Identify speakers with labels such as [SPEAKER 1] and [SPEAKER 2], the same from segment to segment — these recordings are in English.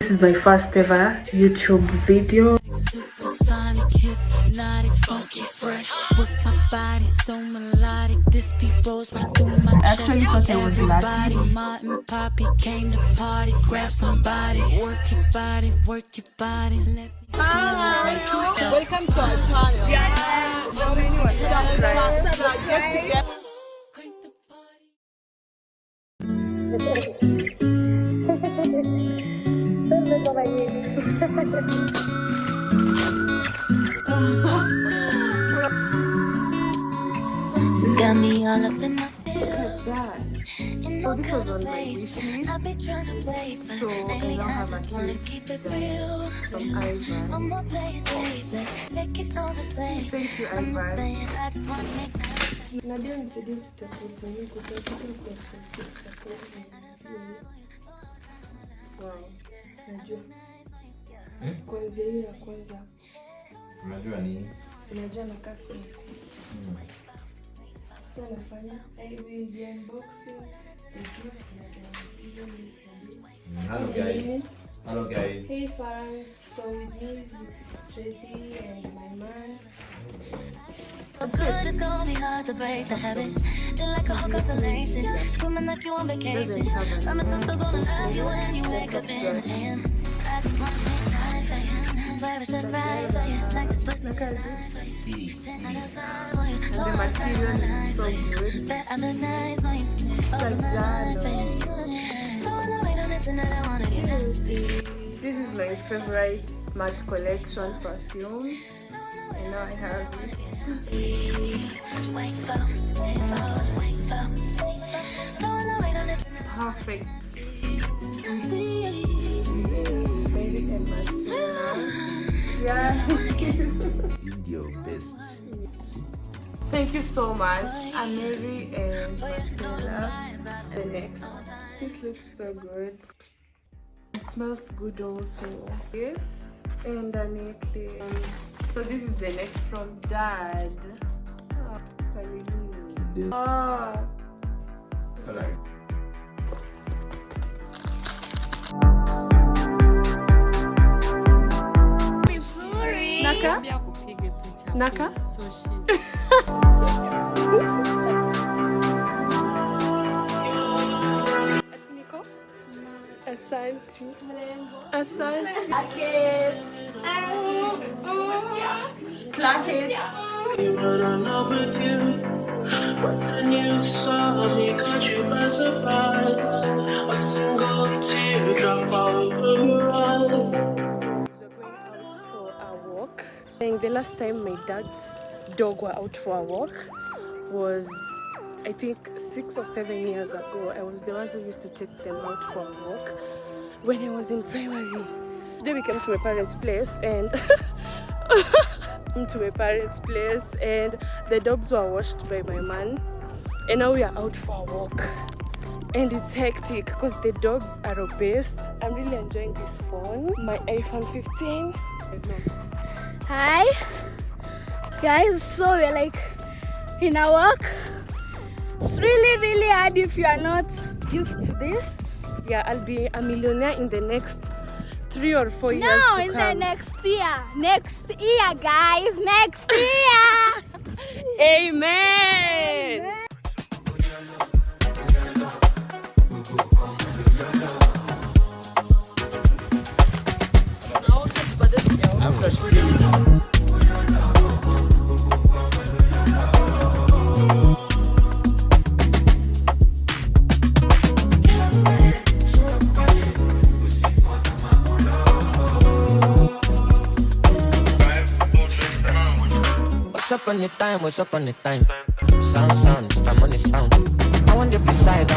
[SPEAKER 1] This is my first ever YouTube video. I actually thought I was lucky.
[SPEAKER 2] Welcome to our channel.
[SPEAKER 3] Got me all up in my
[SPEAKER 1] Look at that. So this was on my wish list. So I now have a case from Ivan. Thank you, Ivan. Nadia nisaidie kutafuta hii kutafuta. Wow. Najua. Kwanza hiyo ya kwanza.
[SPEAKER 4] Unajua nini?
[SPEAKER 1] Sinajua na kasi. Sasa nafanya I will be unboxing the gifts that I was given yesterday.
[SPEAKER 4] Hello guys. Hello guys.
[SPEAKER 1] Hey fans, so with me is Tracy and my man.
[SPEAKER 3] Good, it's gonna be hard to break the habit. Feel like a whole constellation, swimming like you on vacation. Promise I'm still gonna love you when you wake up in the end. I just wanna take time for you. Swear it's just right for you. Like this pussy right for you. 10 out of 5 on you.
[SPEAKER 1] And the material is so good.
[SPEAKER 3] Bet I look nice on you. Open my mind for you. Don't wanna wait on it tonight, I wanna get nasty.
[SPEAKER 1] This is my favorite Smart Collection perfume. And now I have it. Perfect. Baby and mascara. Yeah.
[SPEAKER 4] Your best. See?
[SPEAKER 1] Thank you so much, Amiri and Marcella. The next. This looks so good. It smells good also. Yes. And a necklace. So this is the next from Dad. Oh, hallelujah. Oh.
[SPEAKER 4] Alright.
[SPEAKER 1] Naka? Naka? Asante. Asante. Clackets.
[SPEAKER 5] With you, but then you saw me, caught you by surprise. A single teardrop over your eye.
[SPEAKER 1] So going out for a walk. And the last time my dad's dog were out for a walk was, I think, 6 or 7 years ago. I was the one who used to take them out for a walk when I was in primary. Today we came to my parents' place and the dogs were washed by my man, and now we are out for a walk. And it's hectic because the dogs are obese. I'm really enjoying this phone, my iPhone 15.
[SPEAKER 6] Hi guys, so we're like in a walk. It's really hard if you are not used to this.
[SPEAKER 1] Yeah, I'll be a millionaire in the next 3 or 4 years
[SPEAKER 6] No,
[SPEAKER 1] to
[SPEAKER 6] in
[SPEAKER 1] come.
[SPEAKER 6] the next year guys, next year.
[SPEAKER 1] Amen.
[SPEAKER 7] What's up on the time? Sound, it's time on the sound. I want the precise.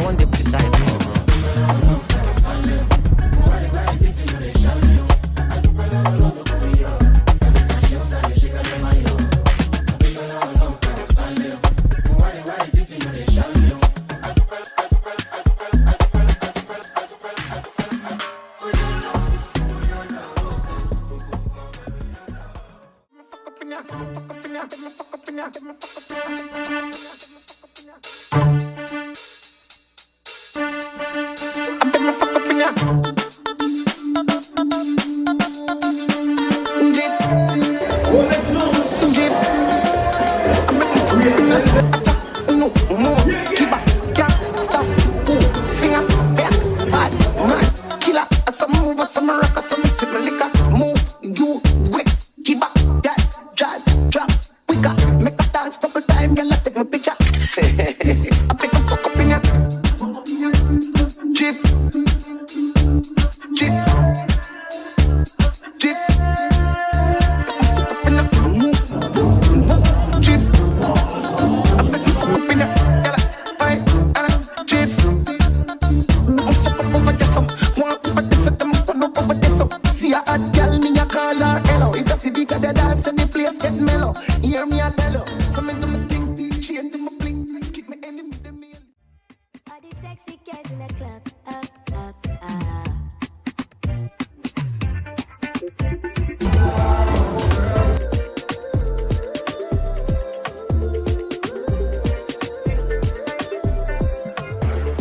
[SPEAKER 3] sexy girls in the club. Up, up, up.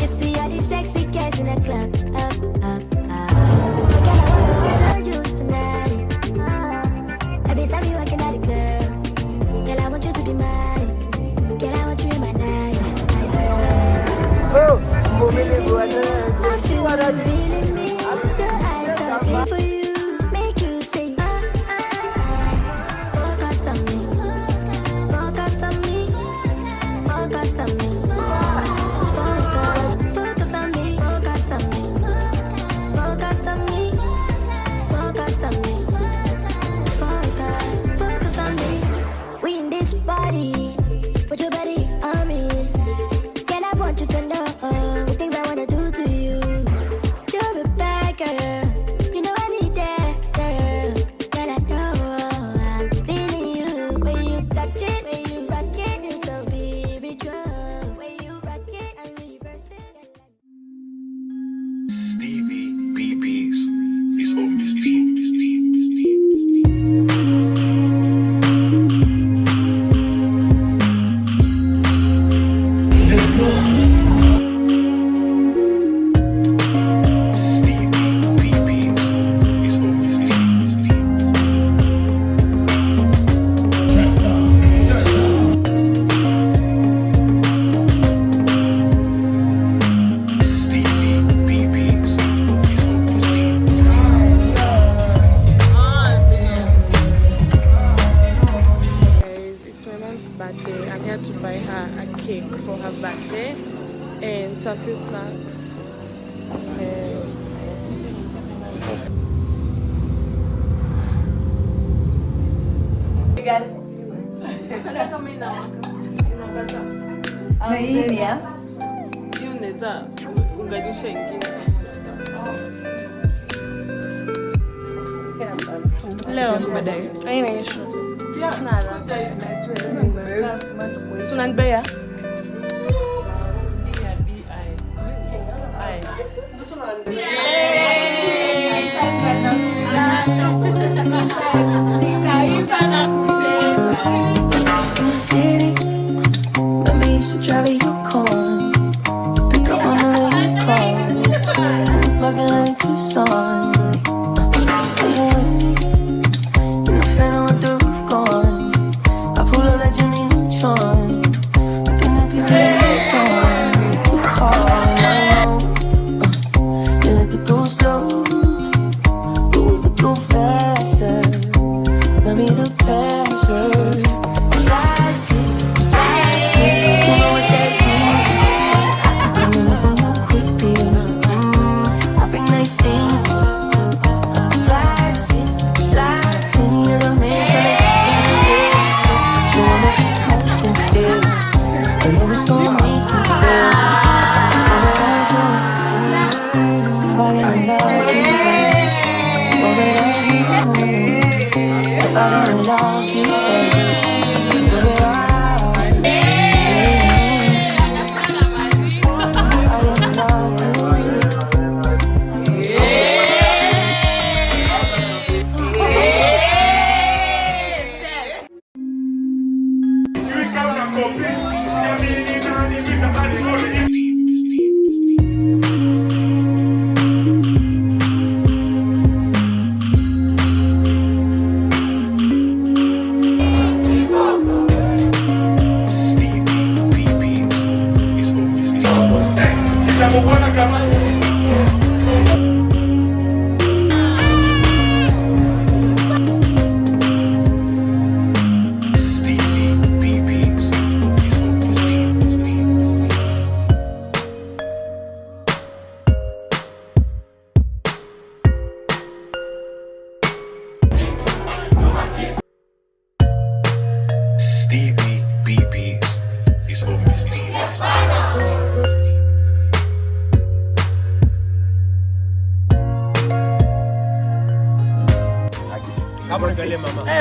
[SPEAKER 3] You see all these sexy girls in the club. Up, up, up. Girl, I wanna hold you tonight. Every time you walking out the club, girl, I want you to be mine. Girl, I want you in my life. I swear. I feel what I'm feeling me. Your eyes talking for you, make you say focus on me, focus on me, focus on me, focus on me, focus on me, focus on me, focus on me, focus on me. We in this party, put your body on me. Girl, I want you to know the things I wanna do to you. You're a bad girl, you know I need that girl. Girl, I know I'm feeling you. When you touch it, when you rock it, you're so spiritual. When you rock it, I reverse it.
[SPEAKER 8] Stevie BB's. He's home.
[SPEAKER 1] Guys, it's my mom's birthday. I'm here to buy her a cake for her birthday and some few snacks.
[SPEAKER 2] Hey guys. Meini hiyo unaweza unganisha ingine.
[SPEAKER 1] Leo baadaye. Haina issue. Sina haraka. Si unanibea?
[SPEAKER 3] In the city, let me used to drive a Yukon. Pick up whenever you call. Looking like Tucson. Are you with me? In the Phantom with the roof gone. I pull up like Jimmy Neutron. Looking at people like Neutron. You like to go slow, but we could go faster. Let me the password.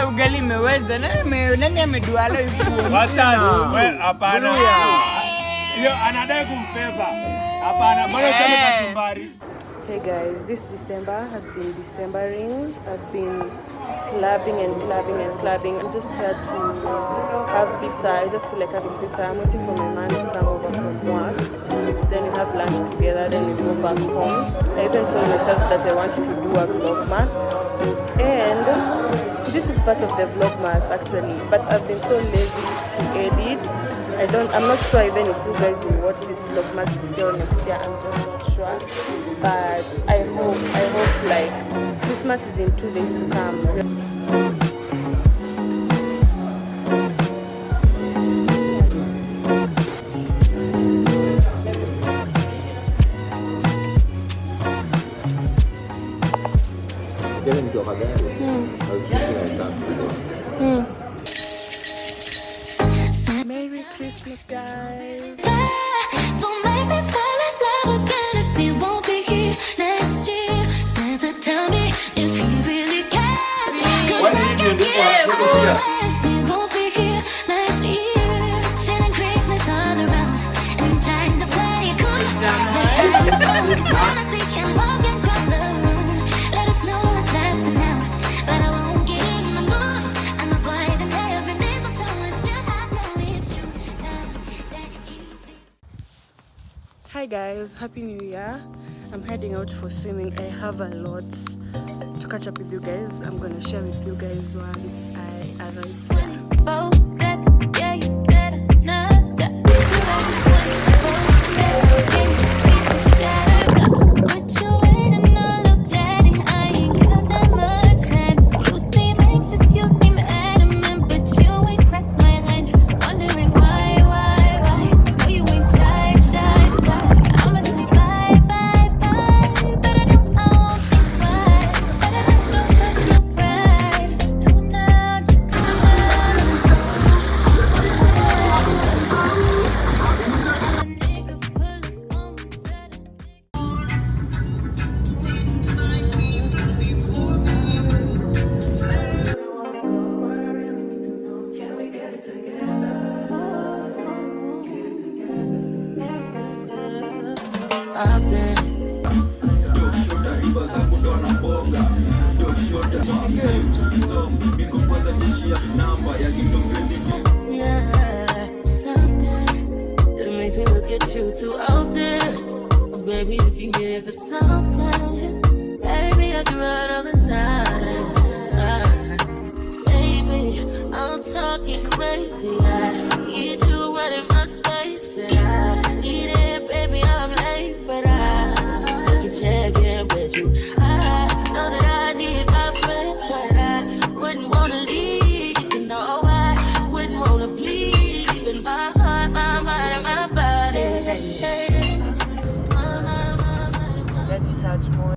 [SPEAKER 2] Ugali imeweza nani amedua leo hivi?
[SPEAKER 9] Wacha wewe hapana. Hiyo anadai kumbeba.
[SPEAKER 1] Hey guys, this December has been Decembering. I've been clubbing and clubbing and clubbing. I'm just here to have pizza. I just feel like having pizza. I'm waiting for my man to come over from work. Then we have lunch together, then we go back home. I even told myself that I want to do a vlogmas. And this is part of the vlogmas actually, but I've been so lazy to edit. I'm not sure even if you guys will watch this vlogmas this year or next year. I'm just not sure. But I hope like Christmas is in 2 days to come. Merry Christmas, guys.
[SPEAKER 3] Don't make me fall in love again if you won't be here next year. Santa, tell me if he really cares. 'Cause I can give away if he won't be here next year. Feeling Christmas all around and trying to play it cool. Let's wanna see him walking across the room. Let us know it's lasting now, but I won't get in the mood. I'm avoiding every mistletoe until I know it's true.
[SPEAKER 1] Hi guys, Happy New Year. I'm heading out for swimming. I have a lot to catch up with you guys. I'm gonna share with you guys once I arrive here.
[SPEAKER 3] 4 seconds, yeah, you better not stop. What you waiting on, look daddy? I ain't got that much time. You seem anxious, you seem adamant, but you ain't pressed my line. Wondering why? No, you ain't shy. I'ma say bye, but I know I won't think twice. Better let go of your pride. No, now, just come on. Nigga pulling on me, said a I've been something that makes me look at you too often. Oh, baby, you can give it something. Baby, I can run all the time. Baby, I'm talking crazy. I need you running my space. But I need it, baby, I'm late, but I still can check in with you. I know that I need my friends, but I wouldn't wanna leave. You know I wouldn't wanna bleed. Even my heart, my mind, and my body.
[SPEAKER 1] Let me touch more.